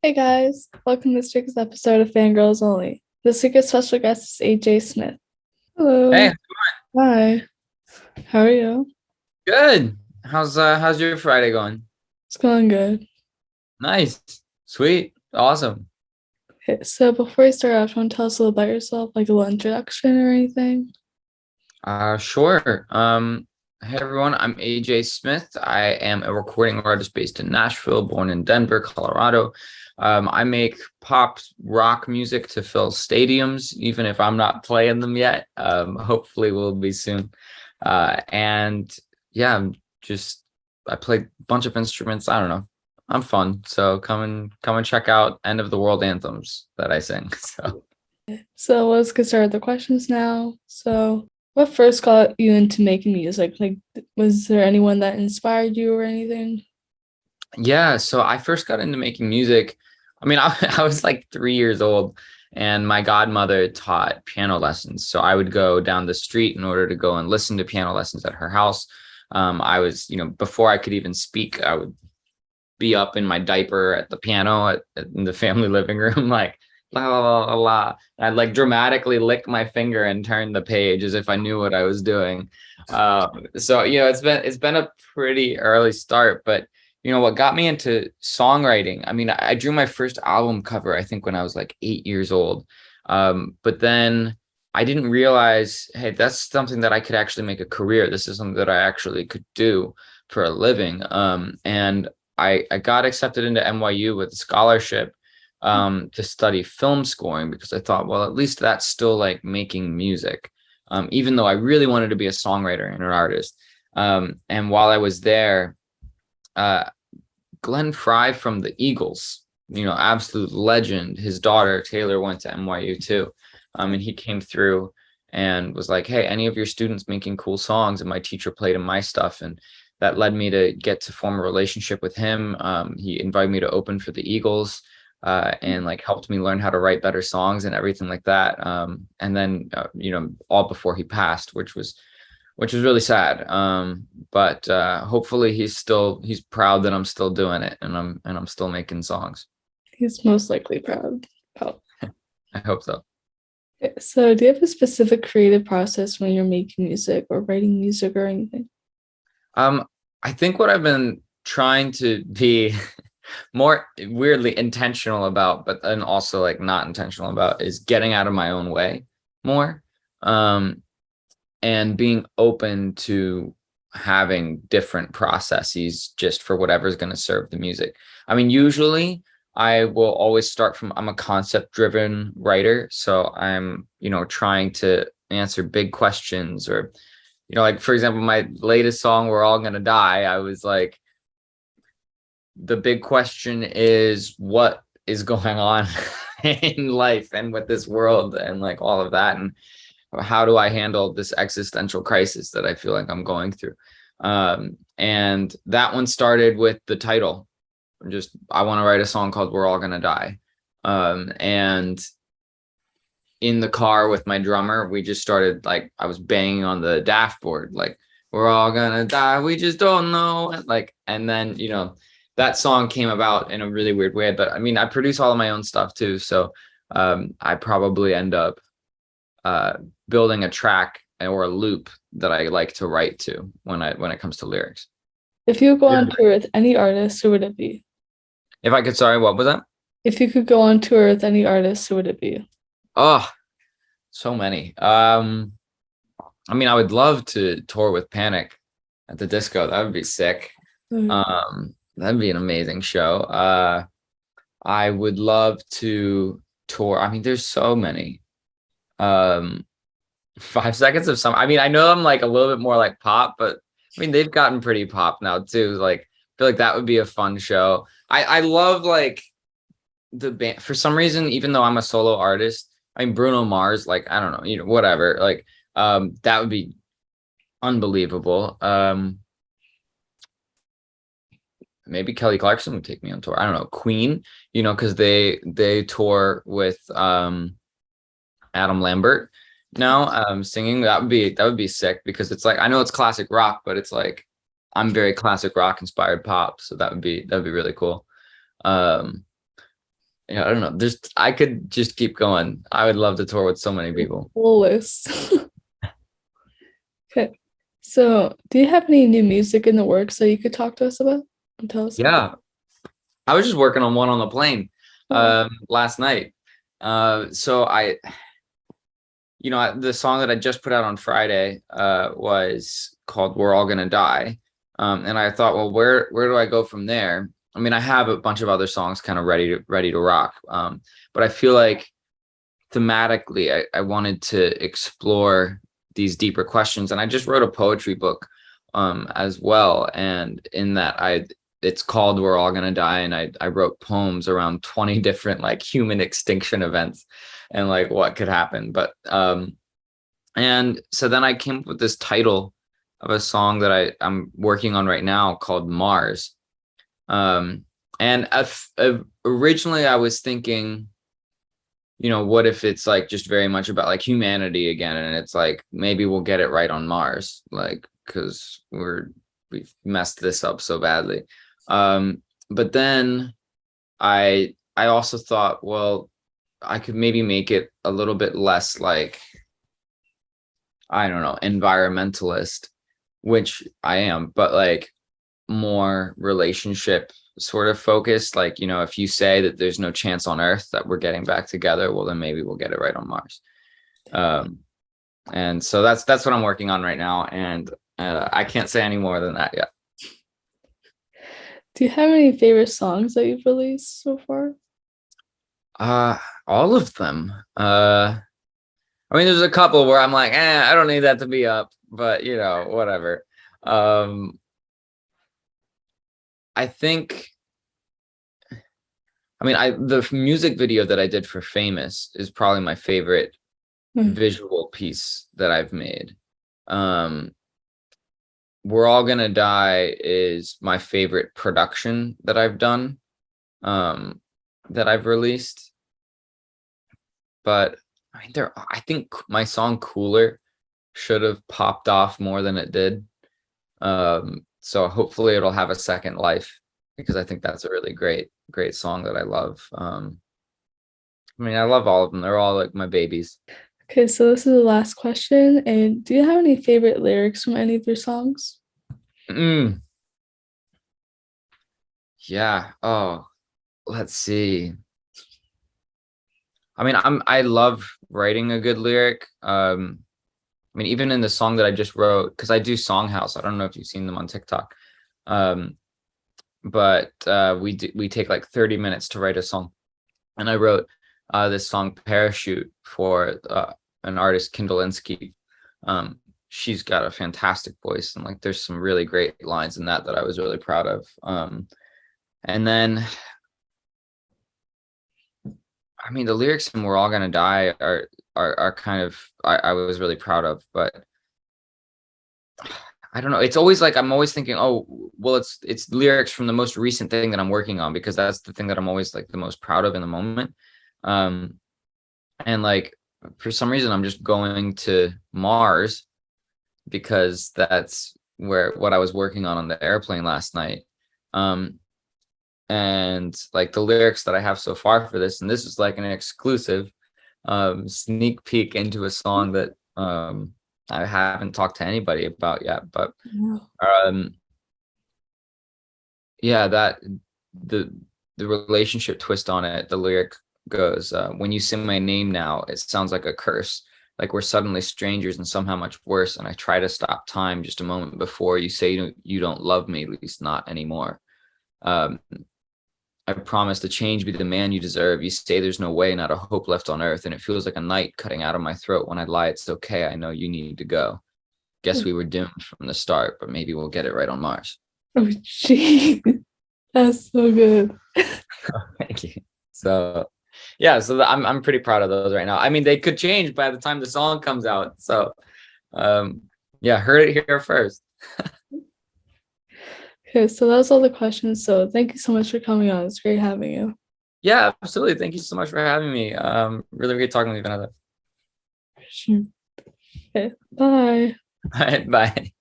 Hey guys, welcome to this week's episode of Fangirls Only. This week's special guest is AJ Smith. Hey, Hello. Hi. How are you? good. How's your Friday going? It's going good. Nice. Sweet. Awesome. Okay, so before we start off, you want to tell us a little about yourself, like a little introduction or anything? Sure. Hey everyone, I'm AJ Smith. I am a recording artist based in Nashville, born in Denver, Colorado. I make pop rock music to fill stadiums, even if I'm not playing them yet. Hopefully we'll be soon. And yeah, I play a bunch of instruments. I don't know. I'm fun. So come and check out End of the World anthems that I sing. So So let's get started with the questions now. So, what first got you into making music? Like, was there anyone that inspired you or anything? yeah, so I first got into making music. I mean, I was like 3 years old, and my godmother taught piano lessons. So I would go down the street in order to go and listen to piano lessons at her house. I was, before I could even speak, I would be up in my diaper at the piano in the family living room, like la la la la la. And I'd like dramatically lick my finger and turn the page as if I knew what I was doing. So it's been a pretty early start, but what got me into songwriting. I mean, I drew my first album cover, I think, when I was like 8 years old. But then I didn't realize, hey, that's something that I could actually make a career. This is something that I actually could do for a living. And I got accepted into NYU with a scholarship to study film scoring because I thought, well, at least that's still like making music, even though I really wanted to be a songwriter and an artist. And while I was there, uh, Glenn Fry from the Eagles, absolute legend. His daughter Taylor went to NYU too, and he came through and was like, "Hey, any of your students making cool songs?" And my teacher played in my stuff, and that led me to get to form a relationship with him. He invited me to open for the Eagles, and like helped me learn how to write better songs and everything like that. And then, all before he passed, which was really sad. But hopefully he's proud that I'm still doing it and I'm still making songs. He's most likely proud. Oh. I hope so. Okay, so, do you have a specific creative process when you're making music or writing music or anything? Um, I think what I've been trying to be more weirdly intentional about, but then also like not intentional about, is getting out of my own way more. Um, and being open to having different processes just for whatever's going to serve the music. I mean, usually I will always start from, I'm a concept driven writer. So I'm, trying to answer big questions or, like, for example, my latest song, We're All Gonna Die, I was like, the big question is what is going on in life and with this world and like all of that. And how do I handle this existential crisis that I feel like I'm going through? And that one started with the title. I want to write a song called We're All Gonna Die. And in the car with my drummer, we just started, like, I was banging on the dashboard, like, we're all gonna die, we just don't know. Like, and then, that song came about in a really weird way. But I mean, I produce all of my own stuff too. So I probably end up uh, building a track or a loop that I like to write to when it comes to lyrics. If you could go Yeah. on tour with any artist, who would it be? If I could, sorry, what was that? If you could go on tour with any artist, who would it be? Oh, so many. I mean, I would love to tour with Panic at the Disco. That would be sick. Mm. That'd be an amazing show. I would love to tour. I mean, there's so many. Um, 5 Seconds of Summer. I mean, I know I'm like a little bit more like pop, but I mean, they've gotten pretty pop now too. Like, I feel like that would be a fun show. I love like the band for some reason, even though I'm a solo artist. I mean, Bruno Mars, like, I don't know, whatever. Like, that would be unbelievable. Maybe Kelly Clarkson would take me on tour. I don't know. Queen, because they tour with Adam Lambert now, singing. That would be sick because it's like, I know it's classic rock, but it's like I'm very classic rock inspired pop, so that'd be really cool. Um Yeah, I don't know. I could just keep going. I would love to tour with so many people. Full list. Okay. So, do you have any new music in the works that you could talk to us about and tell us about? Yeah, I was just working on one on the plane Oh, last night. So the song that I just put out on Friday was called "We're All Gonna Die," and I thought, well, where do I go from there? I mean, I have a bunch of other songs kind of ready to rock, but I feel like thematically, I wanted to explore these deeper questions, and I just wrote a poetry book as well, and in that it's called "We're All Gonna Die," and I wrote poems around 20 different like human extinction events and like what could happen. But and so then I came up with this title of a song that I'm working on right now called Mars. Um, and originally I was thinking, what if it's like just very much about like humanity again, and it's like maybe we'll get it right on Mars, like because we've messed this up so badly. But then I also thought, well, I could maybe make it a little bit less like, I don't know, environmentalist, which I am, but like more relationship sort of focused. Like, if you say that there's no chance on Earth that we're getting back together, well, then maybe we'll get it right on Mars. Um, and so that's what I'm working on right now, and I can't say any more than that yet. do you have any favorite songs that you've released so far? Uh, all of them. I mean, there's a couple where I'm like, I don't need that to be up, but whatever. Um, I think, I mean, the music video that I did for Famous is probably my favorite Mm. visual piece that I've made. We're All Gonna Die is my favorite production that I've done, that I've released. But I mean, I think my song Cooler should have popped off more than it did. So hopefully it'll have a second life, because I think that's a really great song that I love. I mean, I love all of them. They're all like my babies. Okay, so this is the last question. And do you have any favorite lyrics from any of your songs? Mm, yeah. Oh, let's see. I mean, I love writing a good lyric. I mean, even in the song that I just wrote, because I do Songhouse. I don't know if you've seen them on TikTok. Um, but we take like 30 minutes to write a song, and I wrote this song Parachute for an artist, Kindalinsky. She's got a fantastic voice, and like there's some really great lines in that I was really proud of. And then I mean, the lyrics in "We're All Gonna Die" are kind of, I was really proud of, but I don't know. It's always like I'm always thinking, oh, well, it's lyrics from the most recent thing that I'm working on, because that's the thing that I'm always like the most proud of in the moment. Um, and like for some reason, I'm just going to Mars because that's what I was working on the airplane last night. Um, and like the lyrics that I have so far for this, and this is like an exclusive sneak peek into a song that I haven't talked to anybody about yet, but Yeah. um yeah, that the relationship twist on it, the lyric goes, when you say my name now, it sounds like a curse, like we're suddenly strangers and somehow much worse, and I try to stop time just a moment before you say you don't love me, at least not anymore. um I promise to change, be the man you deserve. You say there's no way, not a hope left on earth, and it feels like a knife cutting out of my throat. When I lie, it's okay. I know you need to go. Guess we were doomed from the start, but maybe we'll get it right on Mars. Oh, gee, that's so good. Thank you. So, yeah, so I'm pretty proud of those right now. I mean, they could change by the time the song comes out. So, um, yeah, heard it here first. Okay, so that was all the questions. So thank you so much for coming on. It's great having you. Yeah, absolutely. Thank you so much for having me. Really great talking to you, Vanessa. Sure. Okay, bye. All right, bye.